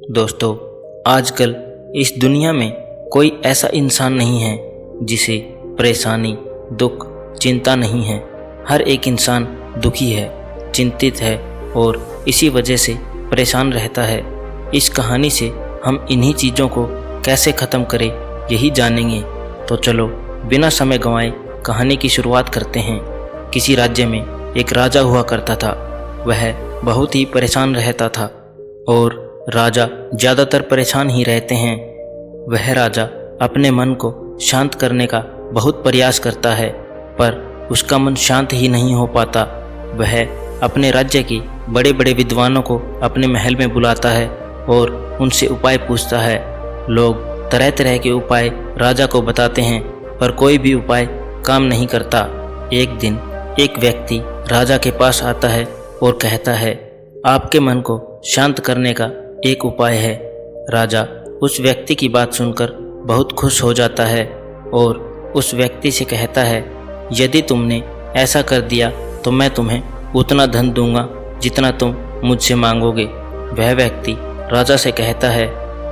दोस्तों, आजकल इस दुनिया में कोई ऐसा इंसान नहीं है जिसे परेशानी, दुख, चिंता नहीं है। हर एक इंसान दुखी है, चिंतित है और इसी वजह से परेशान रहता है। इस कहानी से हम इन्हीं चीज़ों को कैसे ख़त्म करें यही जानेंगे। तो चलो बिना समय गंवाए कहानी की शुरुआत करते हैं। किसी राज्य में एक राजा हुआ करता था। वह बहुत ही परेशान रहता था और राजा ज़्यादातर परेशान ही रहते हैं। वह राजा अपने मन को शांत करने का बहुत प्रयास करता है, पर उसका मन शांत ही नहीं हो पाता। वह अपने राज्य के बड़े बड़े विद्वानों को अपने महल में बुलाता है और उनसे उपाय पूछता है। लोग तरह तरह के उपाय राजा को बताते हैं, पर कोई भी उपाय काम नहीं करता। एक दिन एक व्यक्ति राजा के पास आता है और कहता है, आपके मन को शांत करने का एक उपाय है। राजा उस व्यक्ति की बात सुनकर बहुत खुश हो जाता है और उस व्यक्ति से कहता है, यदि तुमने ऐसा कर दिया तो मैं तुम्हें उतना धन दूंगा जितना तुम मुझसे मांगोगे। वह व्यक्ति राजा से कहता है,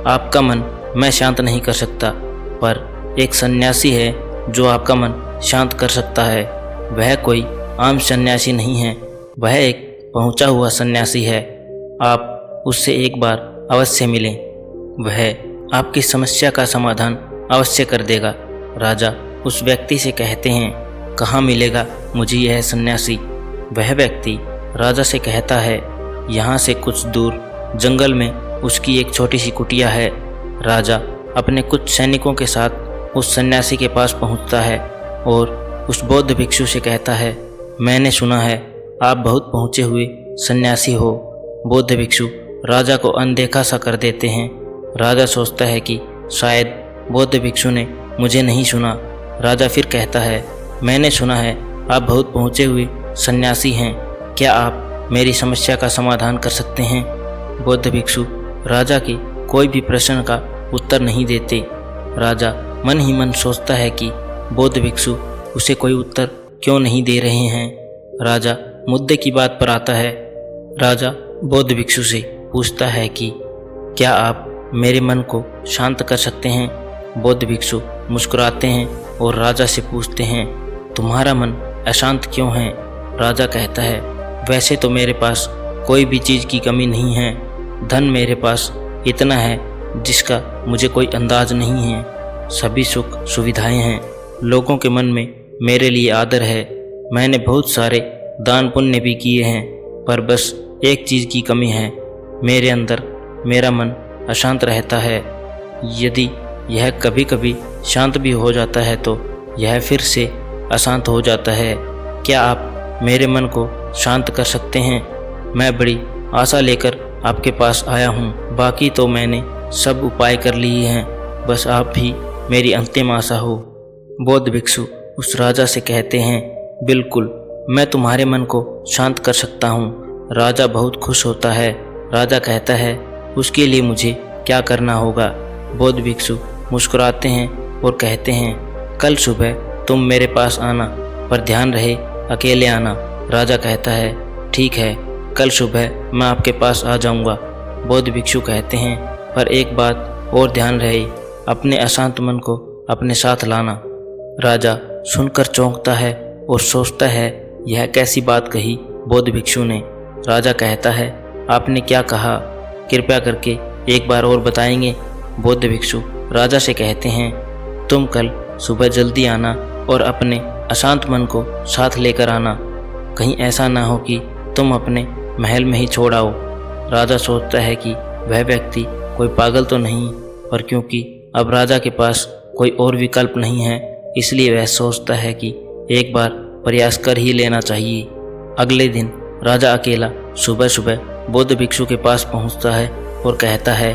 आपका मन मैं शांत नहीं कर सकता, पर एक सन्यासी है जो आपका मन शांत कर सकता है। वह कोई आम सन्यासी नहीं है, वह एक पहुंचा हुआ सन्यासी है। आप उससे एक बार अवश्य मिलें, वह आपकी समस्या का समाधान अवश्य कर देगा। राजा उस व्यक्ति से कहते हैं, कहाँ मिलेगा मुझे यह सन्यासी? वह व्यक्ति राजा से कहता है, यहाँ से कुछ दूर जंगल में उसकी एक छोटी सी कुटिया है। राजा अपने कुछ सैनिकों के साथ उस सन्यासी के पास पहुँचता है और उस बौद्ध भिक्षु से कहता है, मैंने सुना है आप बहुत पहुँचे हुए सन्यासी हो। बौद्ध भिक्षु राजा को अनदेखा सा कर देते हैं। राजा सोचता है कि शायद बौद्ध भिक्षु ने मुझे नहीं सुना। राजा फिर कहता है, मैंने सुना है आप बहुत पहुँचे हुए सन्यासी हैं, क्या आप मेरी समस्या का समाधान कर सकते हैं? बौद्ध भिक्षु राजा के कोई भी प्रश्न का उत्तर नहीं देते। राजा मन ही मन सोचता है कि बौद्ध भिक्षु उसे कोई उत्तर क्यों नहीं दे रहे हैं। राजा मुद्दे की बात पर आता है। राजा बौद्ध भिक्षु से पूछता है कि क्या आप मेरे मन को शांत कर सकते हैं? बौद्ध भिक्षु मुस्कुराते हैं और राजा से पूछते हैं, तुम्हारा मन अशांत क्यों है? राजा कहता है, वैसे तो मेरे पास कोई भी चीज़ की कमी नहीं है। धन मेरे पास इतना है जिसका मुझे कोई अंदाज नहीं है। सभी सुख सुविधाएं हैं। लोगों के मन में मेरे लिए आदर है। मैंने बहुत सारे दान पुण्य भी किए हैं, पर बस एक चीज़ की कमी है, मेरे अंदर मेरा मन अशांत रहता है। यदि यह कभी कभी शांत भी हो जाता है तो यह फिर से अशांत हो जाता है। क्या आप मेरे मन को शांत कर सकते हैं? मैं बड़ी आशा लेकर आपके पास आया हूँ। बाकी तो मैंने सब उपाय कर लिए हैं, बस आप ही मेरी अंतिम आशा हो। बौद्ध भिक्षु उस राजा से कहते हैं, बिल्कुल मैं तुम्हारे मन को शांत कर सकता हूँ। राजा बहुत खुश होता है। राजा कहता है, उसके लिए मुझे क्या करना होगा? बौद्ध भिक्षु मुस्कुराते हैं और कहते हैं, कल सुबह तुम मेरे पास आना, पर ध्यान रहे अकेले आना। राजा कहता है, ठीक है, कल सुबह मैं आपके पास आ जाऊंगा। बौद्ध भिक्षु कहते हैं, पर एक बात और ध्यान रहे, अपने अशांत मन को अपने साथ लाना। राजा सुनकर चौंकता है और सोचता है, यह कैसी बात कही बौद्ध भिक्षु ने। राजा कहता है, आपने क्या कहा? कृपया करके एक बार और बताएंगे? बौद्ध भिक्षु राजा से कहते हैं, तुम कल सुबह जल्दी आना और अपने अशांत मन को साथ लेकर आना। कहीं ऐसा ना हो कि तुम अपने महल में ही छोड़ आओ। राजा सोचता है कि वह व्यक्ति कोई पागल तो नहीं, पर क्योंकि अब राजा के पास कोई और विकल्प नहीं है, इसलिए वह सोचता है कि एक बार प्रयास कर ही लेना चाहिए। अगले दिन राजा अकेला सुबह सुबह बौद्ध भिक्षु के पास पहुंचता है और कहता है,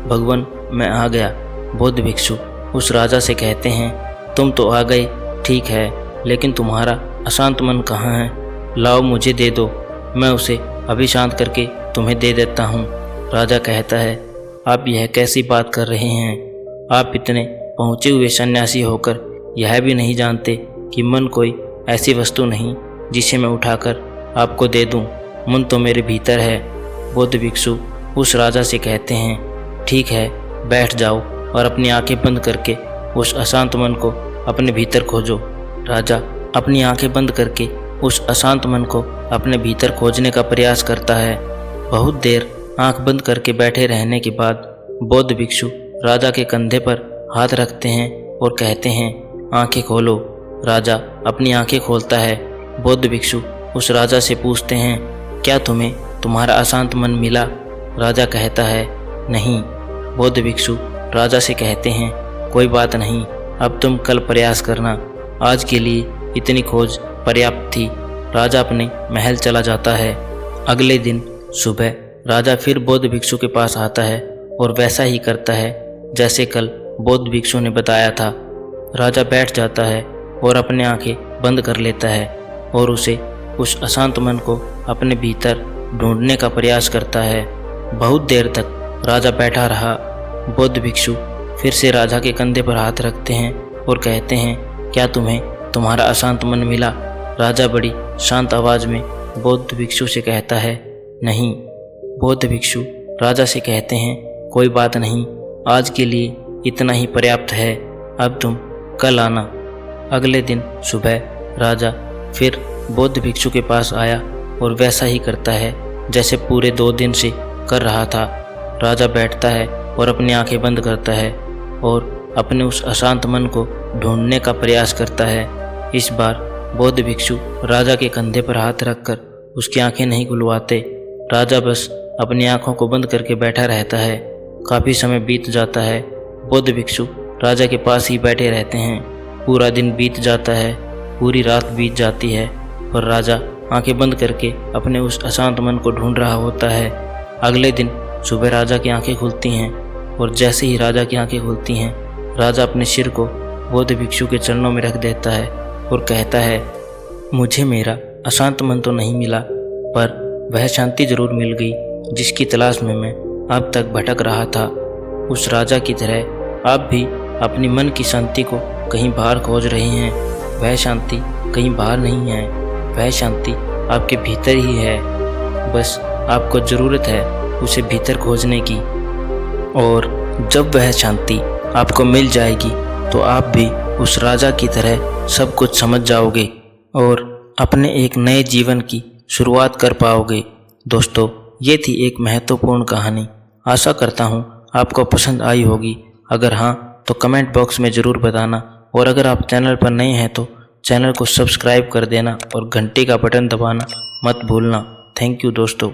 भगवान मैं आ गया। बौद्ध भिक्षु उस राजा से कहते हैं, तुम तो आ गए ठीक है, लेकिन तुम्हारा अशांत मन कहाँ है? लाओ मुझे दे दो, मैं उसे अभी शांत करके तुम्हें दे देता हूँ। राजा कहता है, आप यह कैसी बात कर रहे हैं? आप इतने पहुँचे हुए सन्यासी होकर यह भी नहीं जानते कि मन कोई ऐसी वस्तु नहीं जिसे मैं उठाकर आपको दे दूं। मन तो मेरे भीतर है। बौद्ध भिक्षु उस राजा से कहते हैं, ठीक है, बैठ जाओ और अपनी आंखें बंद करके उस अशांत मन को अपने भीतर खोजो। राजा अपनी आंखें बंद करके उस अशांत मन को अपने भीतर खोजने का प्रयास करता है। बहुत देर आंख बंद करके बैठे रहने के बाद बौद्ध भिक्षु राजा के कंधे पर हाथ रखते हैं और कहते हैं, आंखें खोलो। राजा अपनी आंखें खोलता है। बौद्ध भिक्षु उस राजा से पूछते हैं, क्या तुम्हें तुम्हारा अशांत मन मिला? राजा कहता है, नहीं। बौद्ध भिक्षु राजा से कहते हैं, कोई बात नहीं, अब तुम कल प्रयास करना, आज के लिए इतनी खोज पर्याप्त थी। राजा अपने महल चला जाता है। अगले दिन सुबह राजा फिर बौद्ध भिक्षु के पास आता है और वैसा ही करता है जैसे कल बौद्ध भिक्षु ने बताया था। राजा बैठ जाता है और अपने आंखें बंद कर लेता है और उसे उस अशांत मन को अपने भीतर ढूंढने का प्रयास करता है। बहुत देर तक राजा बैठा रहा। बौद्ध भिक्षु फिर से राजा के कंधे पर हाथ रखते हैं और कहते हैं, क्या तुम्हें तुम्हारा अशांत मन मिला? राजा बड़ी शांत आवाज़ में बौद्ध भिक्षु से कहता है, नहीं। बौद्ध भिक्षु राजा से कहते हैं, कोई बात नहीं, आज के लिए इतना ही पर्याप्त है, अब तुम कल आना। अगले दिन सुबह राजा फिर बौद्ध भिक्षु के पास आया और वैसा ही करता है जैसे पूरे 2 दिन से कर रहा था। राजा बैठता है और अपनी आंखें बंद करता है और अपने उस अशांत मन को ढूंढने का प्रयास करता है। इस बार बौद्ध भिक्षु राजा के कंधे पर हाथ रखकर उसकी आंखें नहीं खुलवाते। राजा बस अपनी आंखों को बंद करके बैठा रहता है। काफ़ी समय बीत जाता है। बौद्ध भिक्षु राजा के पास ही बैठे रहते हैं। पूरा दिन बीत जाता है, पूरी रात बीत जाती है और राजा आंखें बंद करके अपने उस अशांत मन को ढूंढ रहा होता है। अगले दिन सुबह राजा की आंखें खुलती हैं और जैसे ही राजा की आंखें खुलती हैं, राजा अपने सिर को बौद्ध भिक्षु के चरणों में रख देता है और कहता है, मुझे मेरा अशांत मन तो नहीं मिला, पर वह शांति जरूर मिल गई जिसकी तलाश में मैं अब तक भटक रहा था। उस राजा की तरह आप भी अपनी मन की शांति को कहीं बाहर खोज रहे हैं। वह शांति कहीं बाहर नहीं है, वह शांति आपके भीतर ही है। बस आपको ज़रूरत है उसे भीतर खोजने की, और जब वह शांति आपको मिल जाएगी तो आप भी उस राजा की तरह सब कुछ समझ जाओगे और अपने एक नए जीवन की शुरुआत कर पाओगे। दोस्तों, ये थी एक महत्वपूर्ण कहानी। आशा करता हूँ आपको पसंद आई होगी। अगर हाँ तो कमेंट बॉक्स में ज़रूर बताना, और अगर आप चैनल पर नए हैं तो चैनल को सब्सक्राइब कर देना और घंटी का बटन दबाना मत भूलना। थैंक यू दोस्तों।